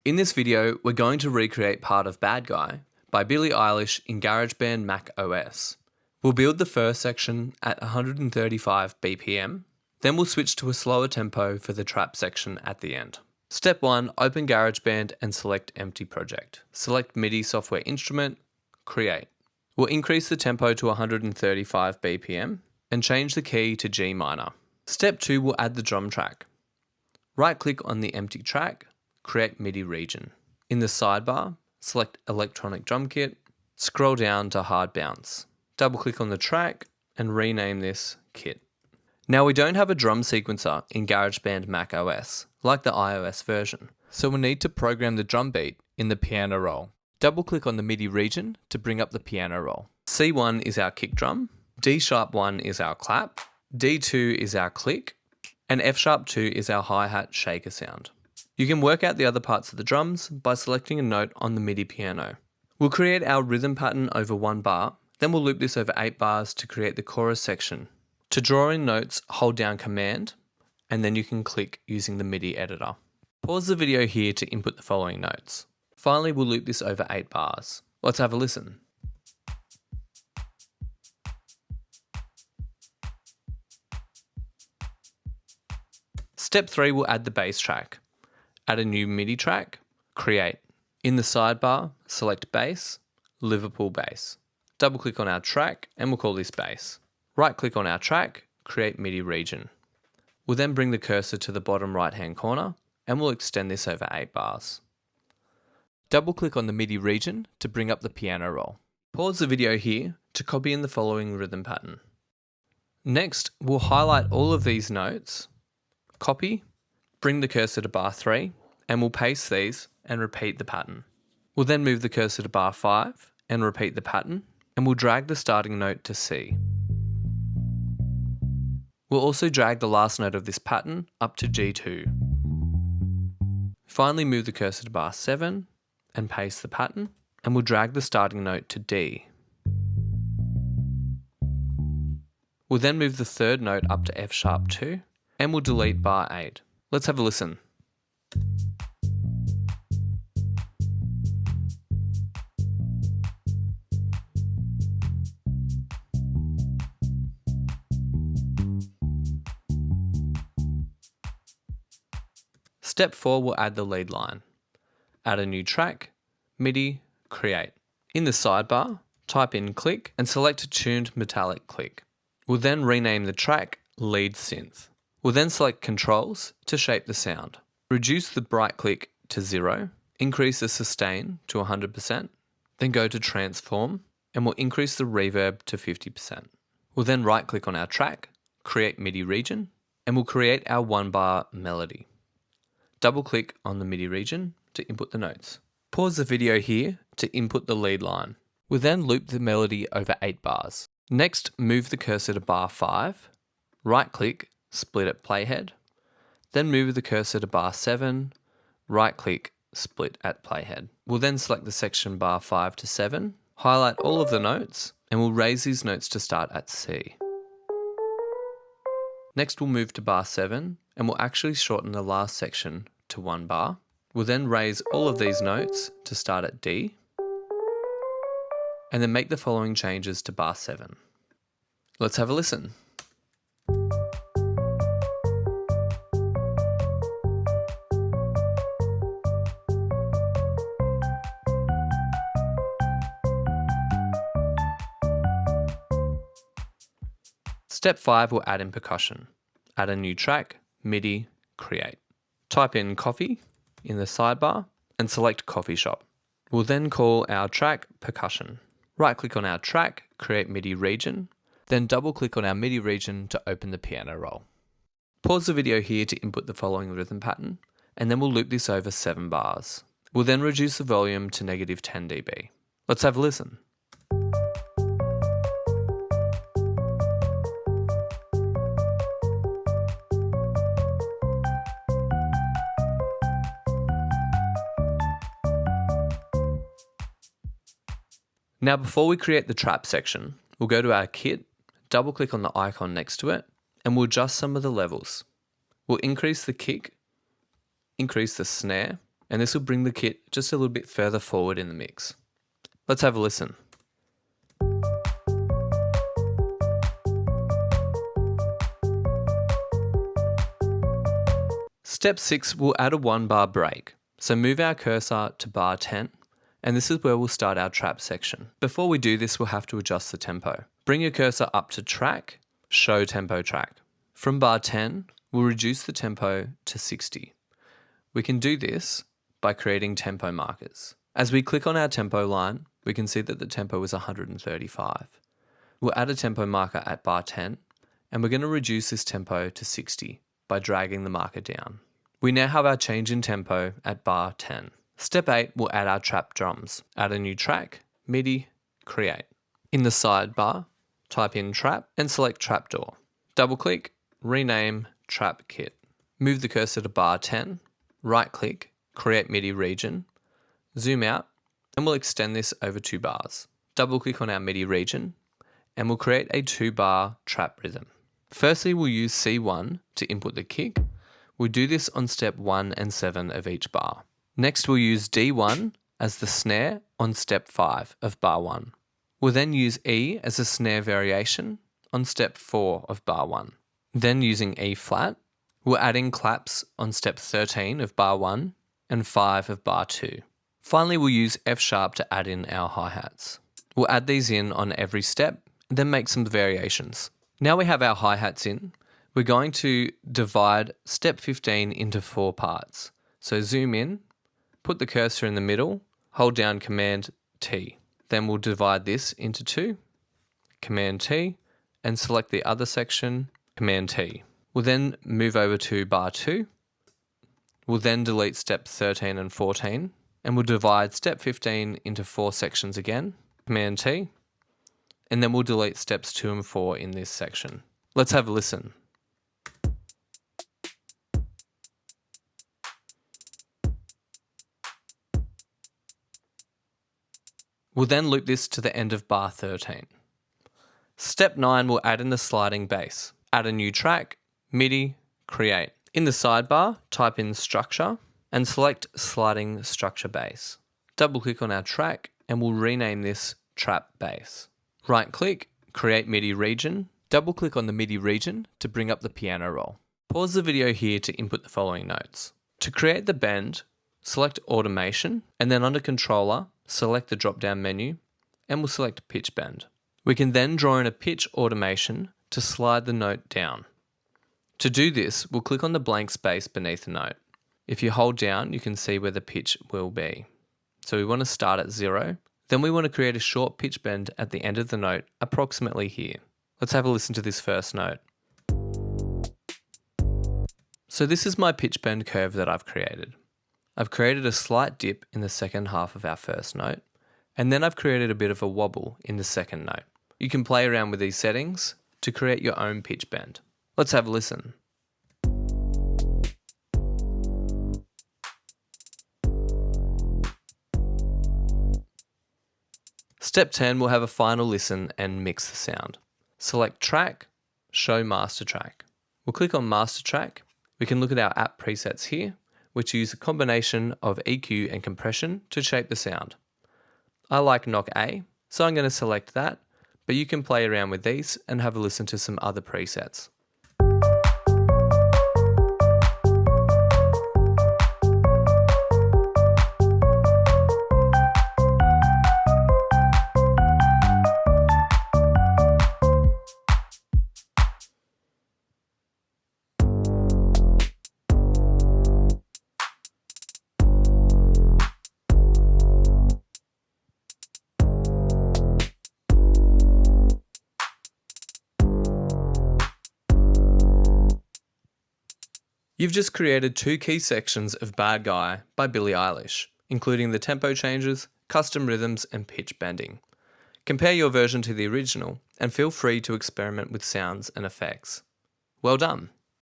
In this video, we're going to recreate part of Bad Guy by Billie Eilish in Garageband MacOS. We'll build the first section at 135 BPM, then we'll switch to a slower tempo for the trap section at the end. Step 1, open Garageband and select Empty Project. Select MIDI software instrument, Create. We'll increase the tempo to 135 BPM and change the key to G minor. Step 2, we'll add the drum track. Right-click on the empty track, create MIDI region. In the sidebar, select Electronic Drum Kit, scroll down to Hard Bounce. Double-click on the track and rename this Kit. Now we don't have a drum sequencer in GarageBand macOS, like the iOS version, so we'll need to program the drum beat in the piano roll. Double-click on the MIDI region to bring up the piano roll. C1 is our kick drum, D#1 is our clap, D2 is our click, and F#2 is our hi-hat shaker sound. You can work out the other parts of the drums by selecting a note on the MIDI piano. We'll create our rhythm pattern over 1 bar, then we'll loop this over 8 bars to create the chorus section. To draw in notes, hold down Command, and then you can click using the MIDI editor. Pause the video here to input the following notes. Finally, we'll loop this over 8 bars. Let's have a listen. Step 3, we'll add the bass track. Add a new MIDI track, Create. In the sidebar, select Bass, Liverpool Bass. Double-click on our track and we'll call this Bass. Right-click on our track, create MIDI region. We'll then bring the cursor to the bottom right-hand corner and we'll extend this over 8 bars. Double-click on the MIDI region to bring up the piano roll. Pause the video here to copy in the following rhythm pattern. Next, we'll highlight all of these notes, copy, bring the cursor to bar 3, and we'll paste these and repeat the pattern. We'll then move the cursor to bar 5 and repeat the pattern, and we'll drag the starting note to C. We'll also drag the last note of this pattern up to G2. Finally, move the cursor to bar 7 and paste the pattern, and we'll drag the starting note to D. We'll then move the third note up to F#2, and we'll delete bar 8. Let's have a listen. Step 4, we'll add the lead line. Add a new track, MIDI, Create. In the sidebar, type in click and select a tuned metallic click. We'll then rename the track Lead Synth. We'll then select Controls to shape the sound. Reduce the bright click to 0, increase the sustain to 100%, then go to Transform and we'll increase the reverb to 50%. We'll then right click on our track, create MIDI region, and we'll create our 1 bar melody. Double click on the MIDI region to input the notes. Pause the video here to input the lead line. We'll then loop the melody over 8 bars. Next, move the cursor to bar 5, right click, split at playhead, then move the cursor to bar 7, right click, split at playhead. We'll then select the section bar 5 to 7, highlight all of the notes, and we'll raise these notes to start at C. Next we'll move to bar 7, and we'll actually shorten the last section to 1 bar. We'll then raise all of these notes to start at D, and then make the following changes to bar 7. Let's have a listen. Step 5, we'll add in percussion. Add a new track, MIDI, Create. Type in coffee in the sidebar and select coffee shop. We'll then call our track Percussion. Right click on our track, create MIDI region, then double click on our MIDI region to open the piano roll. Pause the video here to input the following rhythm pattern, and then we'll loop this over 7 bars. We'll then reduce the volume to -10 dB. Let's have a listen. Now before we create the trap section, we'll go to our kit, double click on the icon next to it, and we'll adjust some of the levels. We'll increase the kick, increase the snare, and this will bring the kit just a little bit further forward in the mix. Let's have a listen. Step 6 will add a 1 bar break, so move our cursor to bar 10, and this is where we'll start our trap section. Before we do this, we'll have to adjust the tempo. Bring your cursor up to track, show tempo track. From bar 10, we'll reduce the tempo to 60. We can do this by creating tempo markers. As we click on our tempo line, we can see that the tempo is 135. We'll add a tempo marker at bar 10, and we're going to reduce this tempo to 60 by dragging the marker down. We now have our change in tempo at bar 10. Step 8 will add our trap drums. Add a new track, MIDI, create. In the sidebar, type in trap and select trapdoor. Double click, rename trap kit. Move the cursor to bar 10, right click, create MIDI region, zoom out, and we'll extend this over 2 bars. Double click on our MIDI region, and we'll create a 2-bar trap rhythm. Firstly, we'll use C1 to input the kick. We'll do this on step 1 and 7 of each bar. Next, we'll use D1 as the snare on step 5 of bar 1. We'll then use E as a snare variation on step 4 of bar 1. Then using E flat, we're adding claps on step 13 of bar 1 and 5 of bar 2. Finally, we'll use F sharp to add in our hi-hats. We'll add these in on every step, and then make some variations. Now we have our hi-hats in, we're going to divide step 15 into 4 parts. So zoom in, put the cursor in the middle, hold down Command T. Then we'll divide this into 2, Command T, and select the other section, Command T. We'll then move over to bar 2. We'll then delete step 13 and 14, and we'll divide step 15 into 4 sections again, Command T, and then we'll delete steps 2 and 4 in this section. Let's have a listen. We'll then loop this to the end of bar 13. Step 9 will add in the sliding bass. Add a new track, MIDI, create. In the sidebar, type in structure and select sliding structure bass. Double click on our track and we'll rename this trap bass. Right click, create MIDI region. Double click on the MIDI region to bring up the piano roll. Pause the video here to input the following notes. To create the bend, select automation and then under controller, select the drop down menu and we'll select pitch bend. We can then draw in a pitch automation to slide the note down. To do this, we'll click on the blank space beneath the note. If you hold down, you can see where the pitch will be. So we want to start at 0. Then we want to create a short pitch bend at the end of the note, approximately here. Let's have a listen to this first note. So this is my pitch bend curve that I've created. I've created a slight dip in the second half of our first note, and then I've created a bit of a wobble in the second note. You can play around with these settings to create your own pitch bend. Let's have a listen. Step 10 will have a final listen and mix the sound. Select track, show master track. We'll click on master track. We can look at our app presets here, which use a combination of EQ and compression to shape the sound. I like knock A, so I'm going to select that, but you can play around with these and have a listen to some other presets. You've just created 2 key sections of Bad Guy by Billie Eilish, including the tempo changes, custom rhythms, and pitch bending. Compare your version to the original, and feel free to experiment with sounds and effects. Well done!